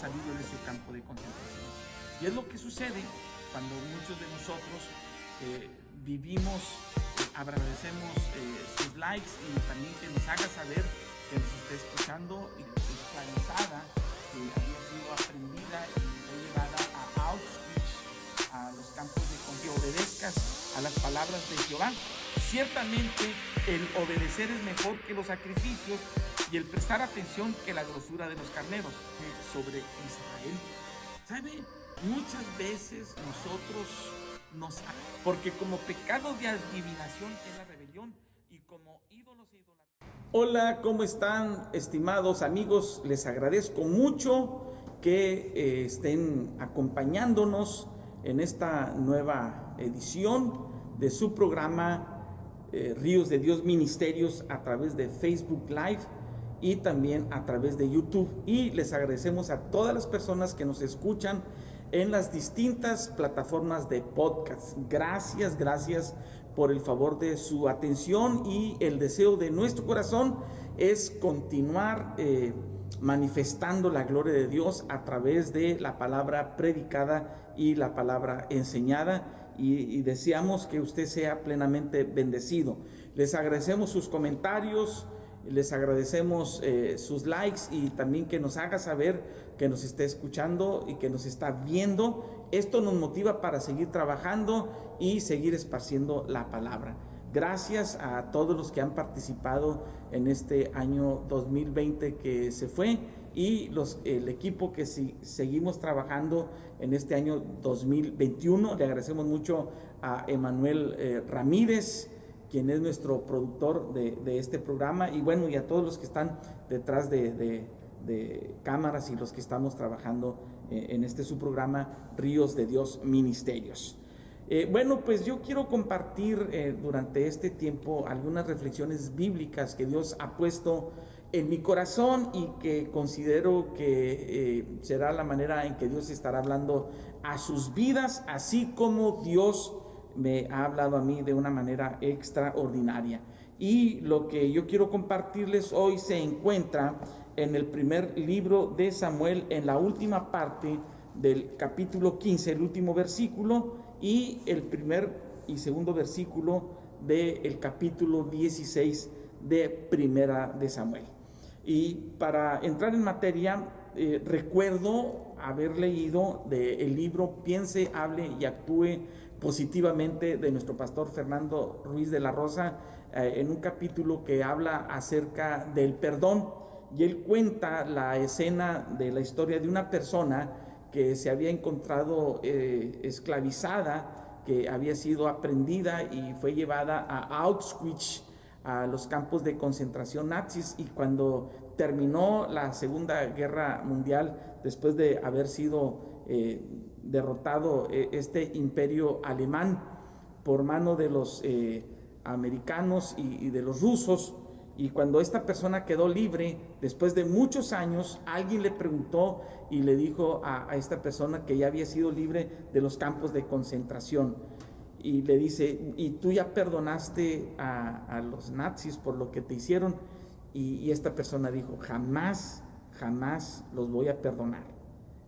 salido de ese campo de concentración. Y es lo que sucede cuando muchos de nosotros vivimos, agradecemos sus likes y también que nos haga saber que nos está escuchando y esclavizada, que había sido aprendida y fue llevada a Auschwitz, a los campos de concentración. Que obedezcas a las palabras de Jehová. Ciertamente el obedecer es mejor que los sacrificios y el prestar atención que la grosura de los carneros. Sobre Israel, ¿sabe? Muchas veces nosotros porque como pecado de adivinación es la rebelión y como ídolos e idolatría. Hola, ¿cómo están, estimados amigos? Les agradezco mucho que estén acompañándonos en esta nueva edición de su programa Ríos de Dios Ministerios a través de Facebook Live y también a través de YouTube. Y les agradecemos a todas las personas que nos escuchan en las distintas plataformas de podcast. Gracias por el favor de su atención, y el deseo de nuestro corazón es continuar manifestando la gloria de Dios a través de la palabra predicada y la palabra enseñada, y deseamos que usted sea plenamente bendecido. Les agradecemos sus comentarios, les agradecemos sus likes, y también que nos haga saber que nos está escuchando y que nos está viendo. Esto nos motiva para seguir trabajando y seguir esparciendo la palabra. Gracias a todos los que han participado en este año 2020 que se fue, y el equipo que seguimos trabajando en este año 2021. Le agradecemos mucho a Emanuel Ramírez, quien es nuestro productor de este programa, y bueno, y a todos los que están detrás de cámaras y los que estamos trabajando en este su programa Ríos de Dios Ministerios. Bueno, pues yo quiero compartir durante este tiempo algunas reflexiones bíblicas que Dios ha puesto en mi corazón y que considero que será la manera en que Dios estará hablando a sus vidas, así como Dios me ha hablado a mí de una manera extraordinaria. Y lo que yo quiero compartirles hoy se encuentra en el primer libro de Samuel, en la última parte del capítulo 15, el último versículo, y el primer y segundo versículo del capítulo 16 de Primera de Samuel. Y para entrar en materia, recuerdo haber leído del libro Piense, Hable y Actúe Positivamente de nuestro pastor Fernando Ruiz de la Rosa, en un capítulo que habla acerca del perdón, y él cuenta la escena de la historia de una persona que se había encontrado esclavizada, que había sido aprendida y fue llevada a Auschwitz, a los campos de concentración nazis, y cuando terminó la Segunda Guerra Mundial, después de haber sido derrotado este imperio alemán por mano de los americanos y de los rusos, y cuando esta persona quedó libre después de muchos años, alguien le preguntó y le dijo a esta persona que ya había sido libre de los campos de concentración, y le dice: ¿y tú ya perdonaste a los nazis por lo que te hicieron? Y esta persona dijo: jamás los voy a perdonar.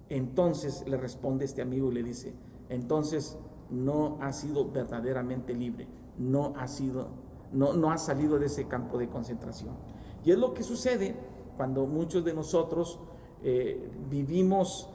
Entonces le responde este amigo y le dice: entonces no has sido verdaderamente libre, no has salido de ese campo de concentración. Y es lo que sucede cuando muchos de nosotros vivimos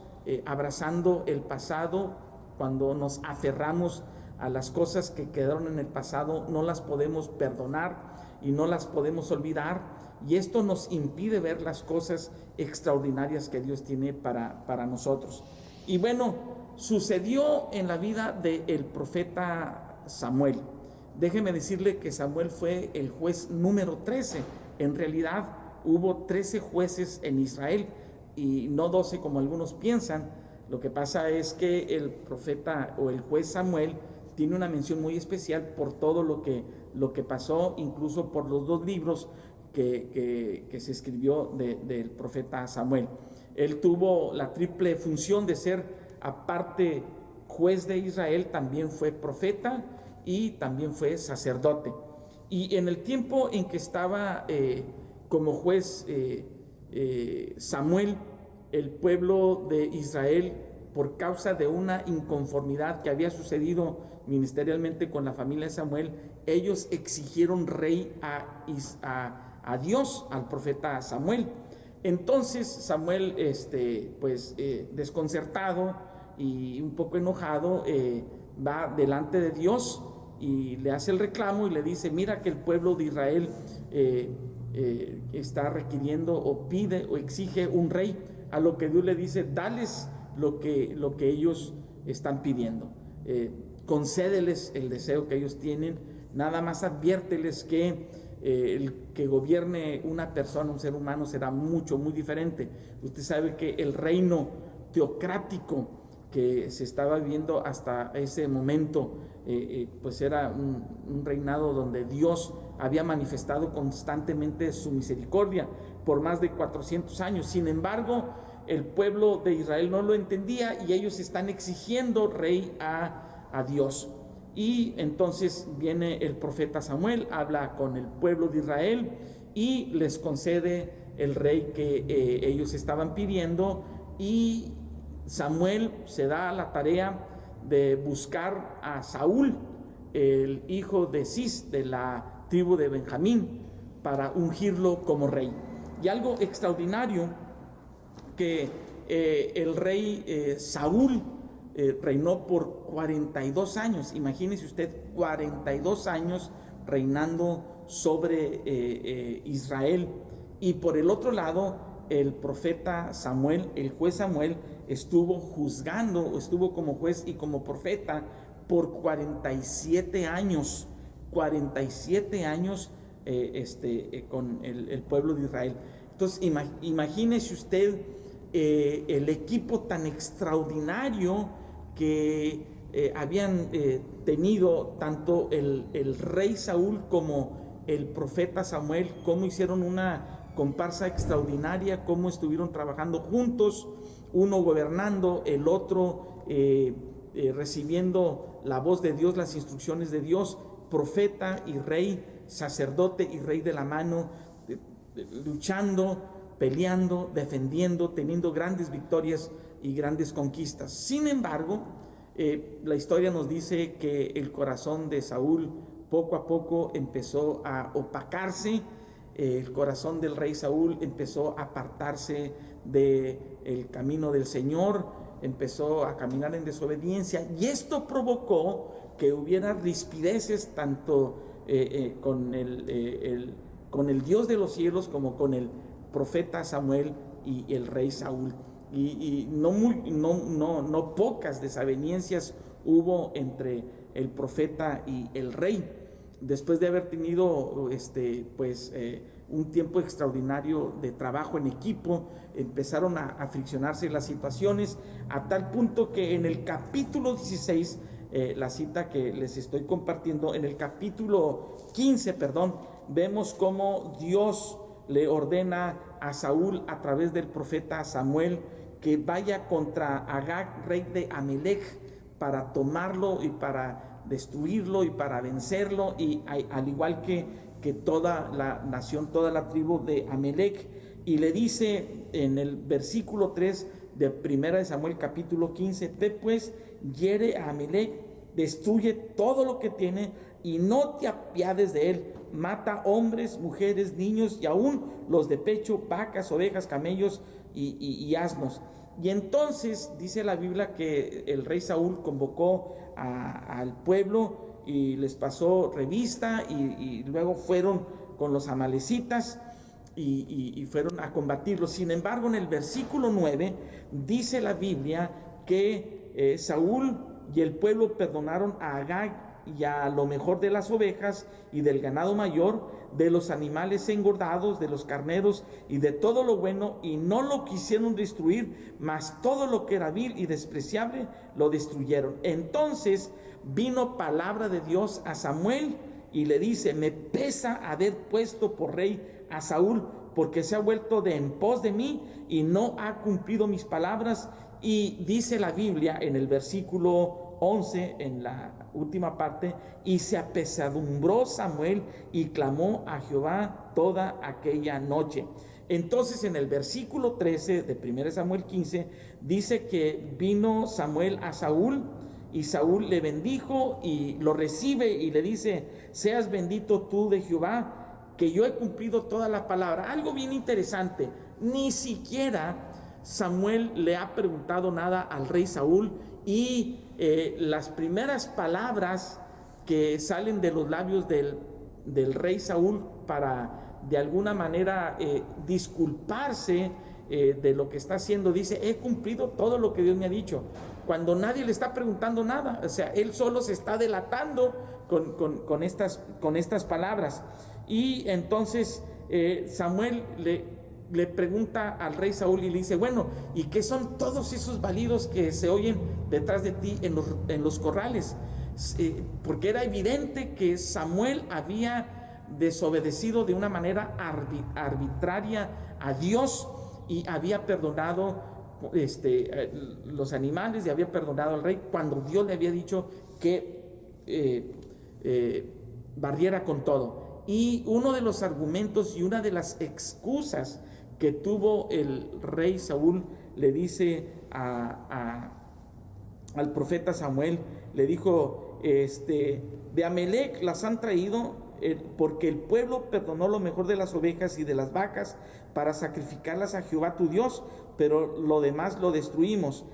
abrazando el pasado, cuando nos aferramos a las cosas que quedaron en el pasado, no las podemos perdonar y no las podemos olvidar, y esto nos impide ver las cosas extraordinarias que Dios tiene para nosotros. Y bueno, sucedió en la vida del profeta Samuel. Déjeme decirle que Samuel fue el juez número 13. En realidad hubo 13 jueces en Israel y no 12 como algunos piensan. Lo que pasa es que el profeta o el juez Samuel tiene una mención muy especial por todo lo que pasó, incluso por los 2 libros que se escribió del profeta Samuel. Él tuvo la triple función de ser, aparte juez de Israel, también fue profeta y también fue sacerdote. Y en el tiempo en que estaba como juez Samuel, el pueblo de Israel, por causa de una inconformidad que había sucedido ministerialmente con la familia de Samuel, ellos exigieron rey a Dios, al profeta Samuel. Entonces Samuel, desconcertado y un poco enojado, va delante de Dios y le hace el reclamo y le dice: mira que el pueblo de Israel está requiriendo o pide o exige un rey. A lo que Dios le dice: dales lo que ellos están pidiendo, concédeles el deseo que ellos tienen, nada más adviérteles que el que gobierne una persona, un ser humano, será muy diferente. Usted sabe que el reino teocrático que se estaba viviendo hasta ese momento, pues era un reinado donde Dios había manifestado constantemente su misericordia por más de 400 años. Sin embargo, el pueblo de Israel no lo entendía y ellos están exigiendo rey a Dios. Y entonces viene el profeta Samuel, habla con el pueblo de Israel y les concede el rey que ellos estaban pidiendo, y Samuel se da a la tarea de buscar a Saúl, el hijo de Cis, de la tribu de Benjamín, para ungirlo como rey. Y algo extraordinario, que el rey Saúl reinó por 42 años. Imagínese usted, 42 años reinando sobre Israel. Y por el otro lado, el profeta Samuel, el juez Samuel, estuvo juzgando, estuvo como juez y como profeta por 47 años. 47 años con el pueblo de Israel. Entonces, imagínese usted el equipo tan extraordinario que habían tenido tanto el rey Saúl como el profeta Samuel, cómo hicieron una comparsa extraordinaria, cómo estuvieron trabajando juntos, uno gobernando, el otro recibiendo la voz de Dios, las instrucciones de Dios, profeta y rey, sacerdote y rey de la mano, luchando, peleando, defendiendo, teniendo grandes victorias y grandes conquistas. Sin embargo, la historia nos dice que el corazón de Saúl poco a poco empezó a opacarse. El corazón del rey Saúl empezó a apartarse del camino del Señor, empezó a caminar en desobediencia, y esto provocó que hubiera rispideces tanto con el Dios de los cielos como con el profeta Samuel y el rey Saúl. Y no pocas desavenencias hubo entre el profeta y el rey. Después de haber tenido un tiempo extraordinario de trabajo en equipo, empezaron a friccionarse las situaciones, a tal punto que en el capítulo 16, la cita que les estoy compartiendo, en el capítulo 15, vemos cómo Dios le ordena a Saúl a través del profeta Samuel que vaya contra Agag, rey de Amalec, para tomarlo y para destruirlo y para vencerlo, y al igual que toda la nación, toda la tribu de Amalec. Y le dice en el versículo 3 de 1 Samuel capítulo 15: ve pues, hiere a Amalec, destruye todo lo que tiene y no te apiades de él, mata hombres, mujeres, niños y aún los de pecho, vacas, ovejas, camellos y asnos. Y entonces dice la Biblia que el rey Saúl convocó al pueblo y les pasó revista, y luego fueron con los amalecitas y fueron a combatirlos. Sin embargo, en el versículo 9 dice la Biblia que Saúl y el pueblo perdonaron a Agag y a lo mejor de las ovejas y del ganado mayor, de los animales engordados, de los carneros y de todo lo bueno, y no lo quisieron destruir, mas todo lo que era vil y despreciable lo destruyeron. Entonces vino palabra de Dios a Samuel y le dice: me pesa haber puesto por rey a Saúl, porque se ha vuelto de en pos de mí y no ha cumplido mis palabras. Y dice la Biblia en el versículo 11, en la última parte: y se apesadumbró Samuel y clamó a Jehová toda aquella noche. Entonces en el versículo 13 de 1 Samuel 15 dice que vino Samuel a Saúl y Saúl le bendijo y lo recibe y le dice: seas bendito tú de Jehová, que yo he cumplido toda la palabra. Algo bien interesante, ni siquiera Samuel le ha preguntado nada al rey Saúl, y las primeras palabras que salen de los labios del rey Saúl para de alguna manera disculparse de lo que está haciendo, dice: he cumplido todo lo que Dios me ha dicho, cuando nadie le está preguntando nada. O sea, él solo se está delatando con estas palabras. Y entonces Samuel le pregunta al rey Saúl y le dice: bueno, ¿y qué son todos esos balidos que se oyen detrás de ti en los corrales? Porque era evidente que Samuel había desobedecido de una manera arbitraria a Dios y había perdonado los animales y había perdonado al rey cuando Dios le había dicho que barriera con todo. Y uno de los argumentos y una de las excusas que tuvo el rey Saúl, le dice al profeta Samuel, le dijo: de Amelec las han traído porque el pueblo perdonó lo mejor de las ovejas y de las vacas para sacrificarlas a Jehová tu Dios, pero lo demás lo destruimos.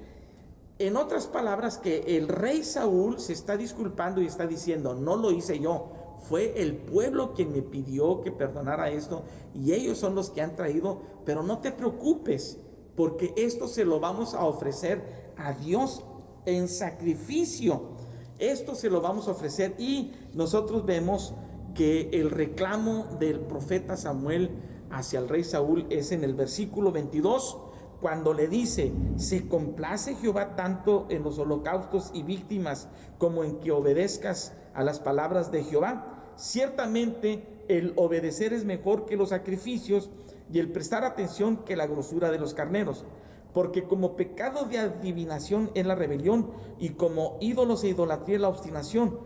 En otras palabras, que el rey Saúl se está disculpando y está diciendo: no lo hice yo, fue el pueblo quien me pidió que perdonara esto y ellos son los que han traído, pero no te preocupes, porque esto se lo vamos a ofrecer a Dios en sacrificio. Esto se lo vamos a ofrecer. Y nosotros vemos que el reclamo del profeta Samuel hacia el rey Saúl es en el versículo 22, cuando le dice: ¿se complace Jehová tanto en los holocaustos y víctimas como en que obedezcas a las palabras de Jehová? Ciertamente el obedecer es mejor que los sacrificios y el prestar atención que la grosura de los carneros. Porque como pecado de adivinación es la rebelión, y como ídolos e idolatría es la obstinación.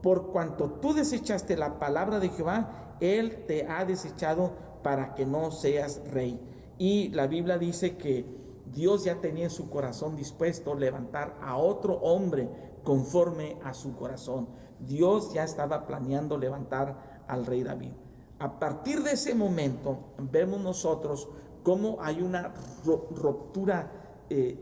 Por cuanto tú desechaste la palabra de Jehová, él te ha desechado para que no seas rey. Y la Biblia dice que Dios ya tenía en su corazón dispuesto levantar a otro hombre conforme a su corazón. Dios ya estaba planeando levantar al rey David. A partir de ese momento vemos nosotros cómo hay una ruptura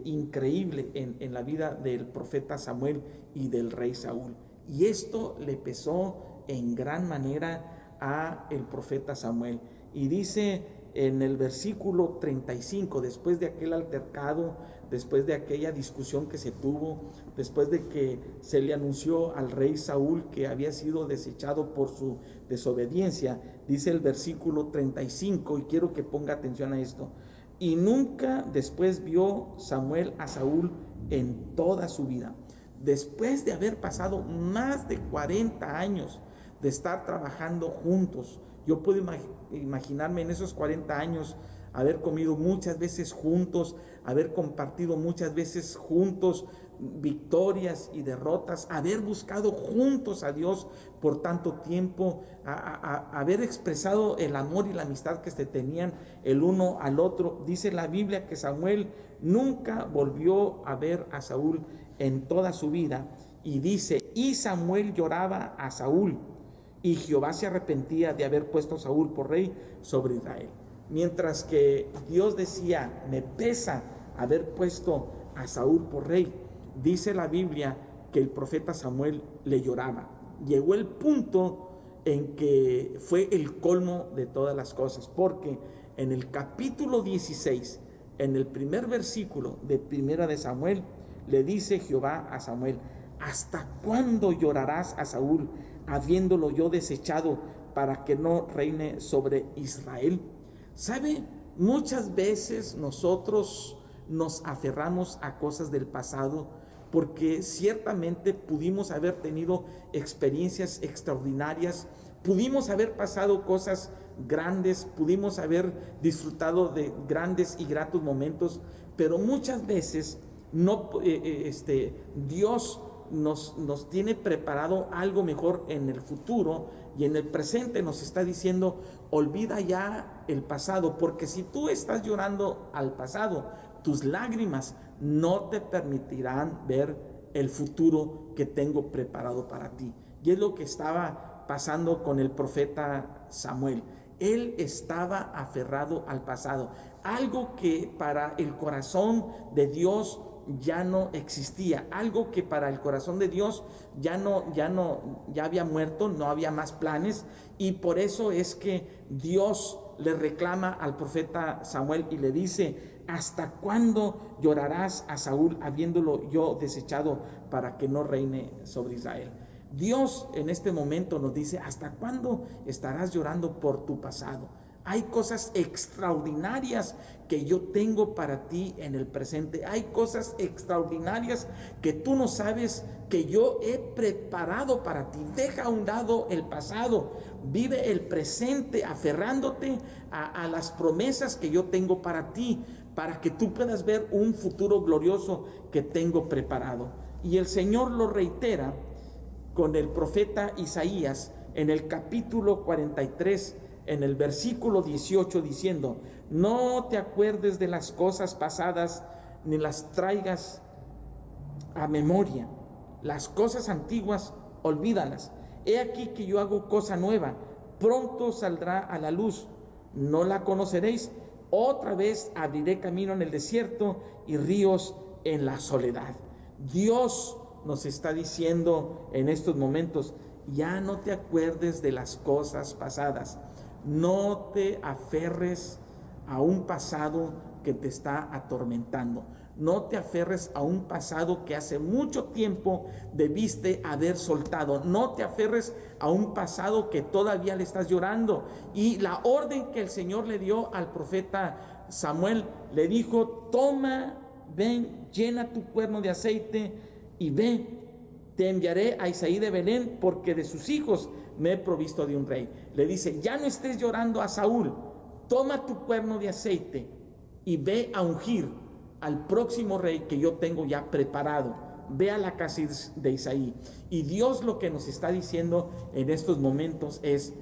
increíble en la vida del profeta Samuel y del rey Saúl. Y esto le pesó en gran manera a el profeta Samuel. Y dice en el versículo 35, después de aquel altercado, después de aquella discusión que se tuvo, después de que se le anunció al rey Saúl que había sido desechado por su desobediencia, dice el versículo 35, y quiero que ponga atención a esto: y nunca después vio Samuel a Saúl en toda su vida. Después de haber pasado más de 40 años de estar trabajando juntos, yo puedo imaginarme en esos 40 años haber comido muchas veces juntos, haber compartido muchas veces juntos victorias y derrotas, haber buscado juntos a Dios por tanto tiempo, haber expresado el amor y la amistad que se tenían el uno al otro. Dice la Biblia que Samuel nunca volvió a ver a Saúl en toda su vida, y dice: y Samuel lloraba a Saúl, y Jehová se arrepentía de haber puesto a Saúl por rey sobre Israel. Mientras que Dios decía: me pesa haber puesto a Saúl por rey, dice la Biblia que el profeta Samuel le lloraba. Llegó el punto en que fue el colmo de todas las cosas, porque en el capítulo 16, en el primer versículo de Primera de Samuel, le dice Jehová a Samuel: ¿hasta cuándo llorarás a Saúl, habiéndolo yo desechado, para que no reine sobre Israel? ¿Sabe? Muchas veces nosotros nos aferramos a cosas del pasado porque ciertamente pudimos haber tenido experiencias extraordinarias, pudimos haber pasado cosas grandes, pudimos haber disfrutado de grandes y gratos momentos, pero muchas veces no, Dios nos tiene preparado algo mejor en el futuro, y en el presente nos está diciendo: olvida ya el pasado, porque si tú estás llorando al pasado, tus lágrimas no te permitirán ver el futuro que tengo preparado para ti. Y es lo que estaba pasando con el profeta Samuel. Él estaba aferrado al pasado, algo que para el corazón de Dios ya no existía, algo que para el corazón de Dios ya había muerto, no había más planes. Y por eso es que Dios le reclama al profeta Samuel y le dice: ¿hasta cuándo llorarás a Saúl, habiéndolo yo desechado, para que no reine sobre Israel? Dios en este momento nos dice: ¿hasta cuándo estarás llorando por tu pasado? Hay cosas extraordinarias que yo tengo para ti en el presente. Hay cosas extraordinarias que tú no sabes que yo he preparado para ti. Deja a un lado el pasado. Vive el presente aferrándote a las promesas que yo tengo para ti, para que tú puedas ver un futuro glorioso que tengo preparado. Y el Señor lo reitera con el profeta Isaías en el capítulo 43, en el versículo 18, diciendo: no te acuerdes de las cosas pasadas, ni las traigas a memoria. Las cosas antiguas, olvídalas. He aquí que yo hago cosa nueva, pronto saldrá a la luz, no la conoceréis. Otra vez abriré camino en el desierto y ríos en la soledad. Dios nos está diciendo en estos momentos: ya no te acuerdes de las cosas pasadas. No te aferres a un pasado que te está atormentando. No te aferres a un pasado que hace mucho tiempo debiste haber soltado. No te aferres a un pasado que todavía le estás llorando. Y la orden que el Señor le dio al profeta Samuel, le dijo: toma, ven, llena tu cuerno de aceite y ve. Te enviaré a Isaí de Belén, porque de sus hijos me he provisto de un rey. Le dice: ya no estés llorando a Saúl, toma tu cuerno de aceite y ve a ungir al próximo rey que yo tengo ya preparado. Ve a la casa de Isaí. Y Dios lo que nos está diciendo en estos momentos es: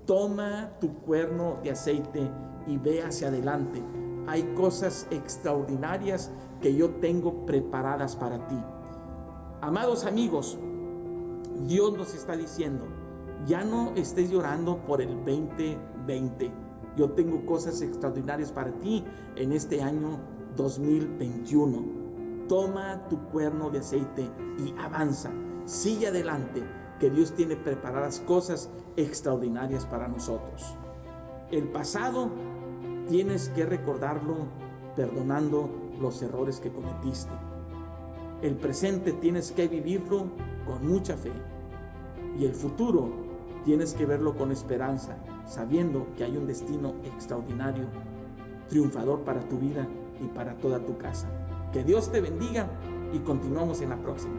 toma tu cuerno de aceite y ve hacia adelante. Hay cosas extraordinarias que yo tengo preparadas para ti. Amados amigos, Dios nos está diciendo: ya no estés llorando por el 2020. Yo tengo cosas extraordinarias para ti en este año 2021. Toma tu cuerno de aceite y avanza. Sigue adelante, que Dios tiene preparadas cosas extraordinarias para nosotros. El pasado tienes que recordarlo perdonando los errores que cometiste. El presente tienes que vivirlo con mucha fe. Y el futuro tienes que verlo con esperanza, sabiendo que hay un destino extraordinario, triunfador para tu vida y para toda tu casa. Que Dios te bendiga y continuamos en la próxima.